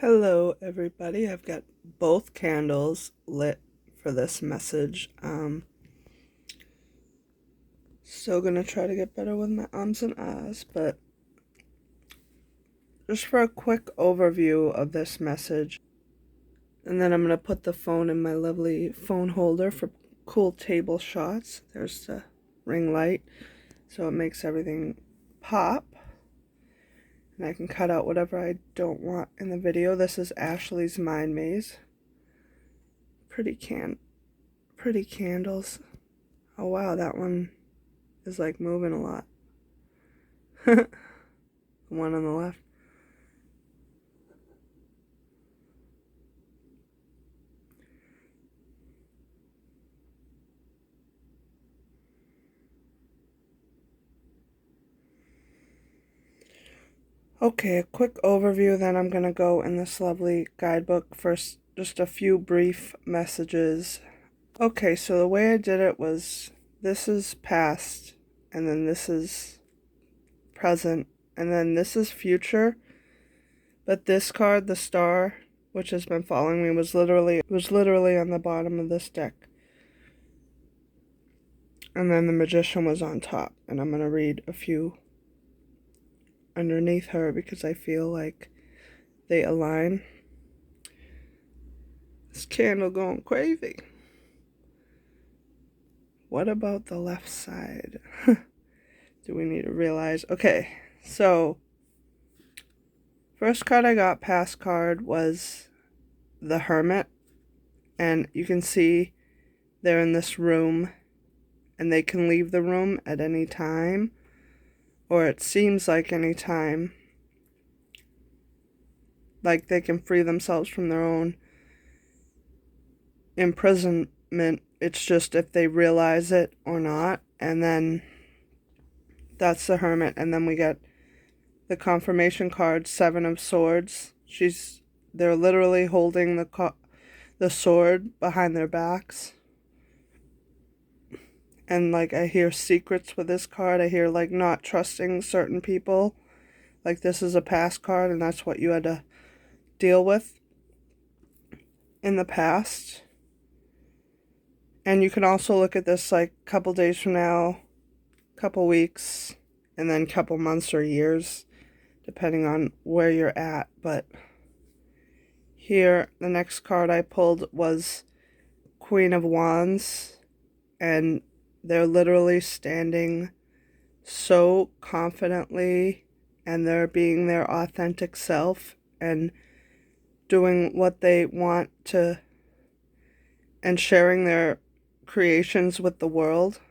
Hello, everybody. I've got both candles lit for this message. Still gonna try to get better with my ums and ahs, but just for a quick overview of this message, and then I'm gonna put the phone in my lovely phone holder for cool table shots. There's the ring light, so it makes everything pop. And I can cut out whatever I don't want in the video. This is Ashley's Mind Maze. Pretty candles. Oh wow, that one is like moving a lot. The one on the left. Okay, a quick overview, then I'm gonna go in this lovely guidebook. First, just a few brief messages. Okay, so the way I did it was this is past, and then this is present, and then this is future. But this card, the star, which has been following me, was literally on the bottom of this deck. And then the magician was on top, and I'm gonna read a few underneath her because I feel like they align. This candle going crazy. What about the left side? Do we need to realize? Okay, so first card I got, past card, was the Hermit. And you can see they're in this room and they can leave the room at any time, or it seems like any time. Like they can free themselves from their own imprisonment. It's just if they realize it or not. And then that's the Hermit. And then we get the confirmation card, Seven of Swords. They're literally holding the sword behind their backs. And like I hear secrets with this card. I hear like not trusting certain people. Like this is a past card and that's what you had to deal with in the past. And you can also look at this like a couple days from now, couple weeks, and then couple months or years, depending on where you're at. But here, the next card I pulled was Queen of Wands, and they're literally standing so confidently, and they're being their authentic self and doing what they want to and sharing their creations with the world.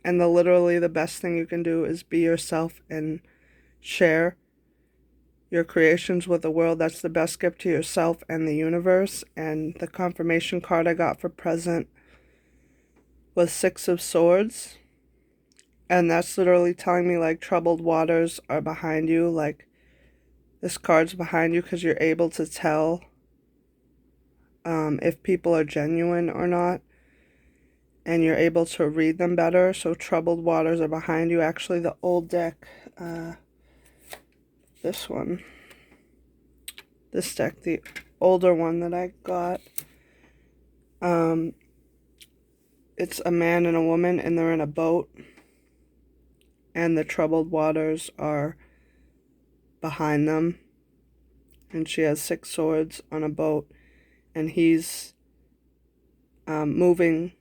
And literally the best thing you can do is be yourself and share your creations with the world. That's the best gift to yourself and the universe. And the confirmation card I got for present was Six of Swords. And that's literally telling me like troubled waters are behind you. Like this card's behind you because you're able to tell if people are genuine or not. And you're able to read them better. So troubled waters are behind you. Actually, the old deck, this deck, the older one that I got, it's a man and a woman, and they're in a boat. And the troubled waters are behind them. And she has 6 swords on a boat. And he's moving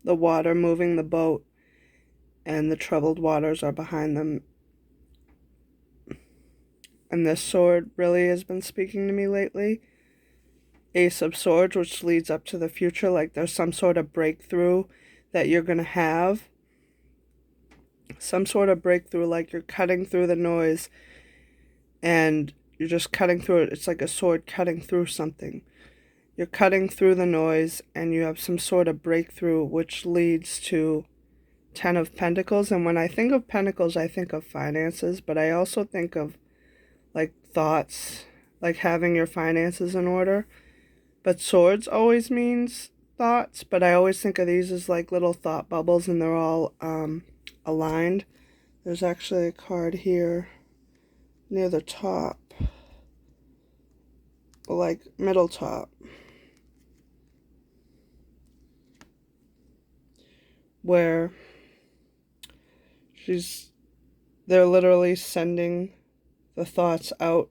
the water, moving the boat, and the troubled waters are behind them. And this sword really has been speaking to me lately. Ace of Swords, which leads up to the future, like there's some sort of breakthrough that you're going to have. Some sort of breakthrough, like you're cutting through the noise and you're just cutting through it. It's like a sword cutting through something. You're cutting through the noise and you have some sort of breakthrough, which leads to 10 of Pentacles. And when I think of Pentacles, I think of finances, but I also think of like thoughts, like having your finances in order. But swords always means thoughts, but I always think of these as like little thought bubbles, and they're all aligned. There's actually a card here near the top. like middle top, where they're literally sending the thoughts out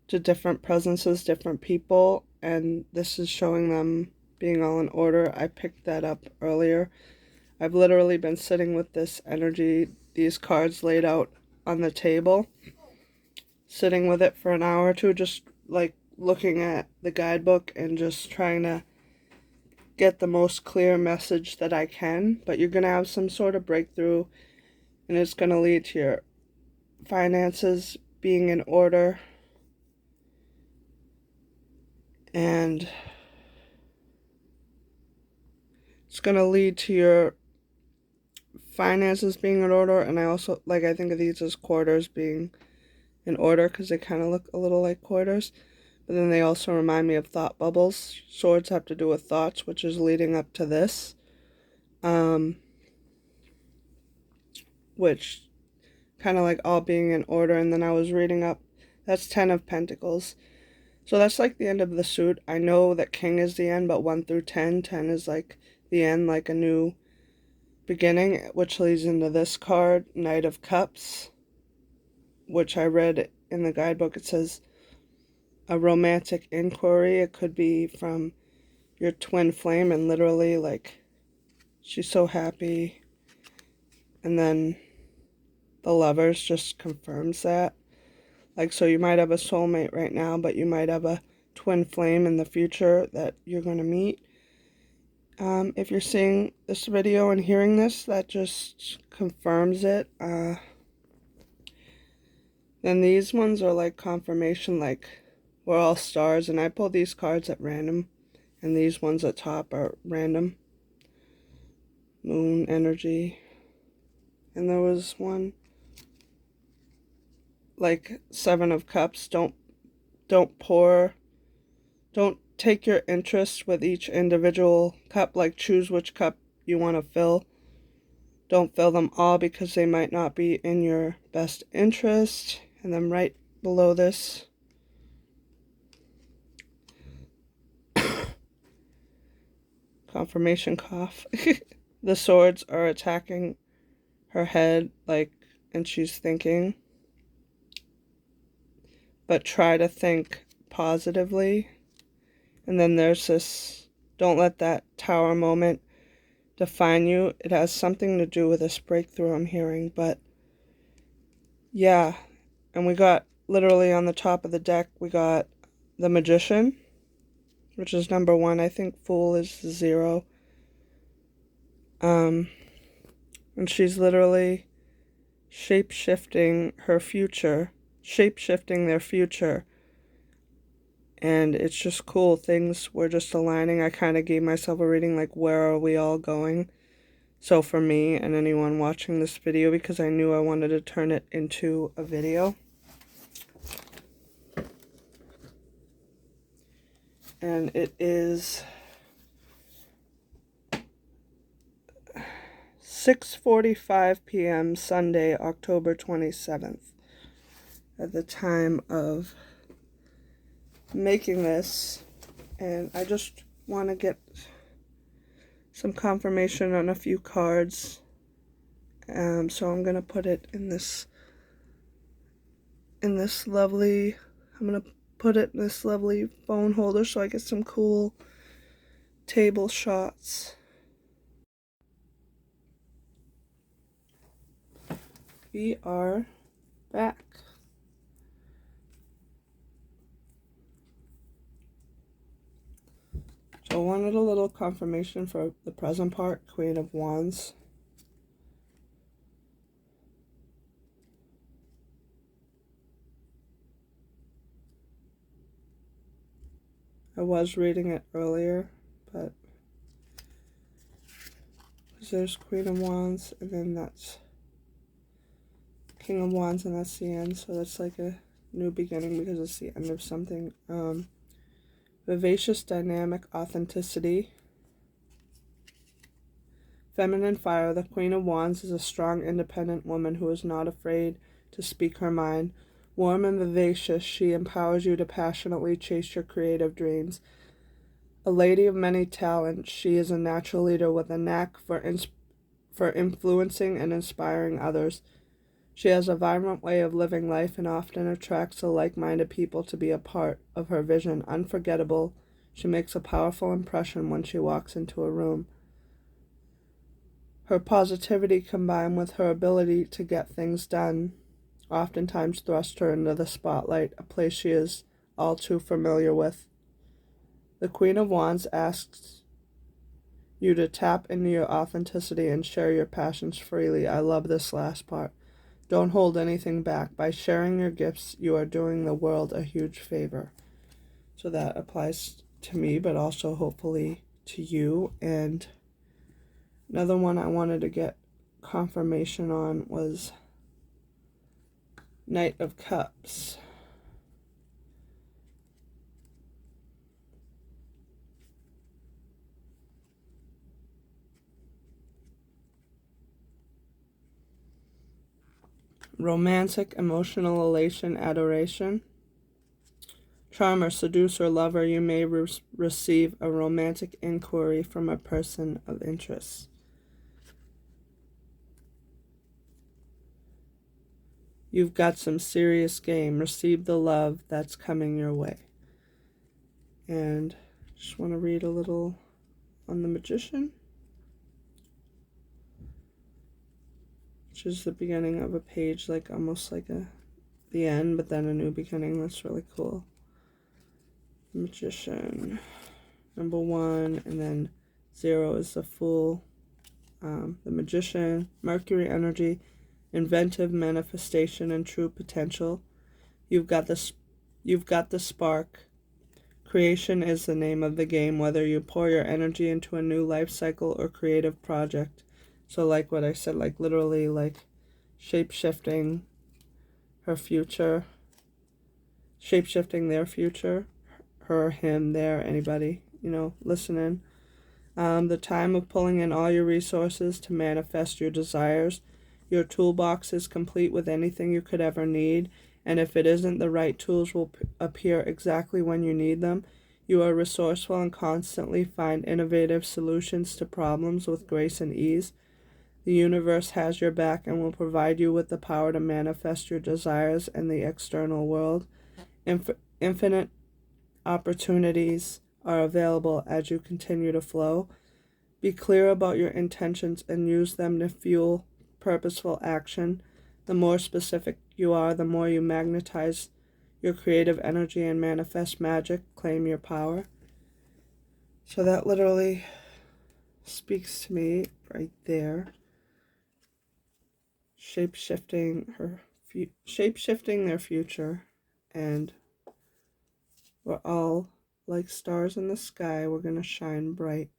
to different presences, different people, and this is showing them being all in order. I picked that up earlier. I've literally been sitting with this energy, these cards laid out on the table, sitting with it for an hour or two, just like looking at the guidebook and just trying to get the most clear message that I can. But you're going to have some sort of breakthrough, and it's going to lead to your finances being in order, and it's going to lead to your finances being in order. And I also, like, I think of these as quarters being in order because they kind of look a little like quarters, but then they also remind me of thought bubbles. Swords have to do with thoughts, which is leading up to this, which kind of like all being in order. And then I was reading up, that's 10 of Pentacles, so that's like the end of the suit. I know that King is the end, but 1 through 10 is like the end, like a new beginning, which leads into this card, Knight of Cups, which I read in the guidebook. It says a romantic inquiry. It could be from your twin flame, and literally like she's so happy, and then the Lovers just confirms that. Like, so you might have a soulmate right now, but you might have a twin flame in the future that you're going to meet. If you're seeing this video and hearing this, that just confirms it. Then these ones are like confirmation, like we're all stars, and I pull these cards at random, and these ones at top are random. Moon energy. And there was one like 7 of Cups. Don't take your interest with each individual cup. Like, choose which cup you want to fill. Don't fill them all because they might not be in your best interest. And then right below this, confirmation cough. The swords are attacking her head, like, and she's thinking. But try to think positively. And then there's this, don't let that tower moment define you. It has something to do with this breakthrough I'm hearing, but yeah. And we got, literally on the top of the deck, we got the Magician, which is number 1. I think Fool is 0. And she's literally shape-shifting her future, shape-shifting their future. And it's just cool. Things were just aligning. I kind of gave myself a reading like, where are we all going? So for me and anyone watching this video, because I knew I wanted to turn it into a video. And it is 6:45 p.m. Sunday, October 27th. At the time of making this, and I just want to get some confirmation on a few cards, so I'm gonna put it in this lovely, I'm gonna put it in this lovely phone holder so I get some cool table shots. We are back. So I wanted a little confirmation for the present part, Queen of Wands. I was reading it earlier, but there's Queen of Wands, and then that's King of Wands, and that's the end. So that's like a new beginning because it's the end of something. Vivacious, dynamic, authenticity. Feminine fire. The Queen of Wands is a strong, independent woman who is not afraid to speak her mind. Warm and vivacious, she empowers you to passionately chase your creative dreams. A lady of many talents, she is a natural leader with a knack for influencing and inspiring others. She has a vibrant way of living life and often attracts the like-minded people to be a part of her vision. Unforgettable, she makes a powerful impression when she walks into a room. Her positivity combined with her ability to get things done oftentimes thrust her into the spotlight, a place she is all too familiar with. The Queen of Wands asks you to tap into your authenticity and share your passions freely. I love this last part. Don't hold anything back. By sharing your gifts, you are doing the world a huge favor. So that applies to me, but also hopefully to you. And another one I wanted to get confirmation on was Knight of Cups. Romantic, emotional elation, adoration. Charmer, seducer, lover, you may receive a romantic inquiry from a person of interest. You've got some serious game. Receive the love that's coming your way. And just want to read a little on the Magician, which is the beginning of a page, like almost like the end, but then a new beginning. That's really cool. Magician, number 1, and then 0 is the Fool. The Magician, Mercury energy, inventive manifestation and true potential. You've got the spark. Creation is the name of the game, whether you pour your energy into a new life cycle or creative project. So like what I said, like literally like shape-shifting her future, shape-shifting their future, her, him, their, anybody, listening. The time of pulling in all your resources to manifest your desires. Your toolbox is complete with anything you could ever need, and if it isn't, the right tools will appear exactly when you need them. You are resourceful and constantly find innovative solutions to problems with grace and ease. The universe has your back and will provide you with the power to manifest your desires in the external world. Infinite opportunities are available as you continue to flow. Be clear about your intentions and use them to fuel purposeful action. The more specific you are, the more you magnetize your creative energy and manifest magic. Claim your power. So that literally speaks to me right there. Shape-shifting their future, and we're all like stars in the sky. We're gonna shine bright.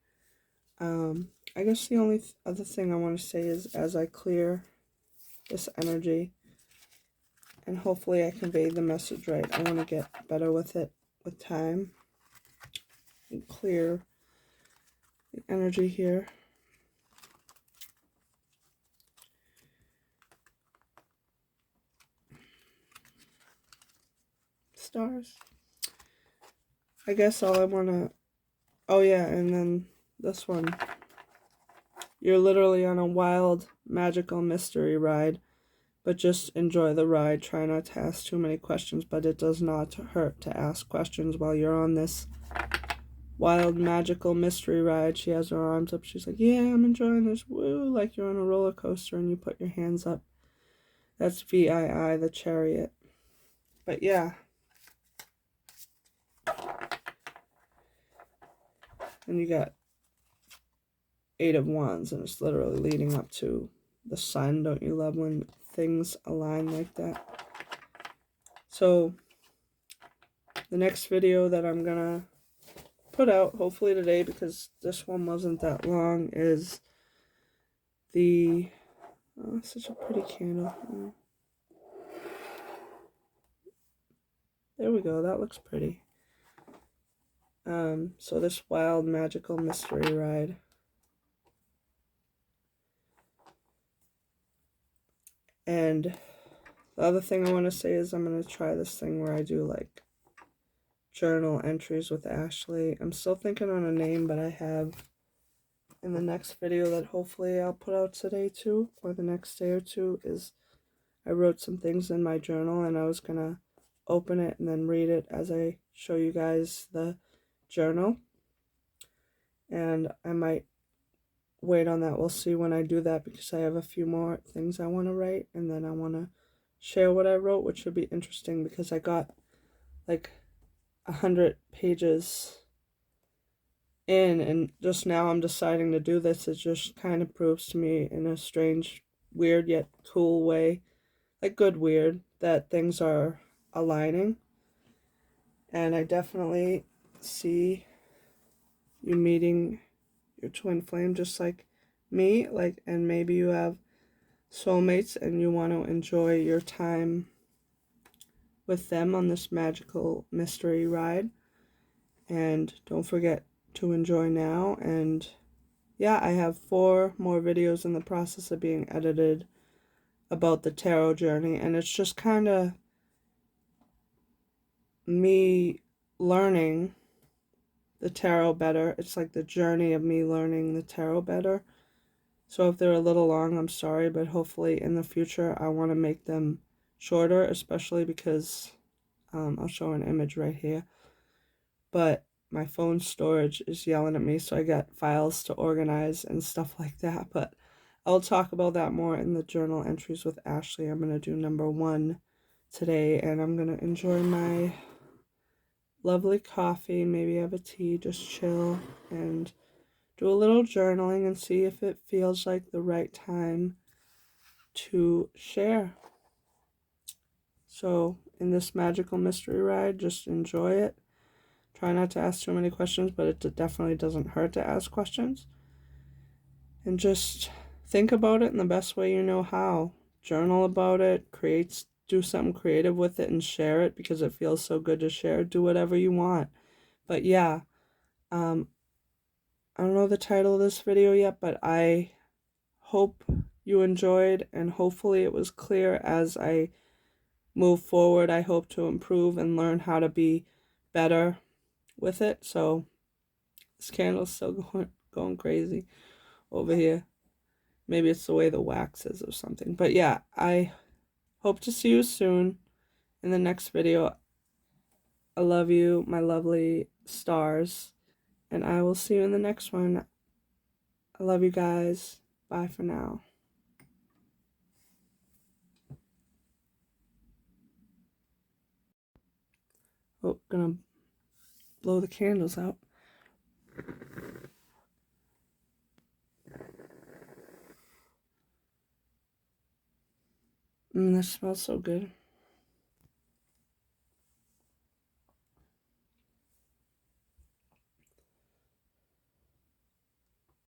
I guess the only other thing I want to say is, as I clear this energy, and hopefully I conveyed the message right, I want to get better with it with time and clear the energy here. Stars. I guess all I want to... Oh yeah, and then this one. You're literally on a wild, magical mystery ride, but just enjoy the ride. Try not to ask too many questions, but it does not hurt to ask questions while you're on this wild, magical mystery ride. She has her arms up. She's like, yeah, I'm enjoying this. Woo, like you're on a roller coaster and you put your hands up. That's VII, the chariot. But yeah. And you got 8 of Wands, and it's literally leading up to the sun. Don't you love when things align like that? So the next video that I'm gonna put out, hopefully today, because this one wasn't that long, is the such a pretty candle. There we go, that looks pretty. So this wild magical mystery ride. And The other thing I want to say is I'm going to try this thing where I do like journal entries with Ashley. I'm still thinking on a name, but I have in the next video that hopefully I'll put out today too, or the next day or two, is I wrote some things in my journal and I was going to open it and then read it as I show you guys the journal. And I might wait on that. We'll see when I do that, because I have a few more things I want to write, and then I want to share what I wrote, which should be interesting because I got like 100 pages in, and just now I'm deciding to do this. It just kind of proves to me in a strange, weird yet cool way, like good weird, that things are aligning. And I definitely see you meeting your twin flame just like me, like, and maybe you have soulmates and you want to enjoy your time with them on this magical mystery ride. And don't forget to enjoy now. And yeah, I have 4 more videos in the process of being edited about the tarot journey, and it's just kind of me learning the tarot better. It's like the journey of me learning the tarot better. So if they're a little long, I'm sorry, but hopefully in the future I want to make them shorter, especially because I'll show an image right here. But my phone storage is yelling at me, so I got files to organize and stuff like that. But I'll talk about that more in the journal entries with Ashley. I'm going to do number 1 today, and I'm going to enjoy my lovely coffee, maybe have a tea, just chill, and do a little journaling and see if it feels like the right time to share. So in this magical mystery ride, just enjoy it. Try not to ask too many questions, but it definitely doesn't hurt to ask questions. And just think about it in the best way you know how. Journal about it, do something creative with it and share it because it feels so good to share. Do whatever you want. But yeah, I don't know the title of this video yet, but I hope you enjoyed, and hopefully it was clear as I move forward. I hope to improve and learn how to be better with it. So this candle's still going crazy over here. Maybe it's the way the wax is or something. But yeah, I hope to see you soon in the next video. I love you, my lovely stars, and I will see you in the next one. I love you guys. Bye for now. Oh, gonna blow the candles out. That smells so good.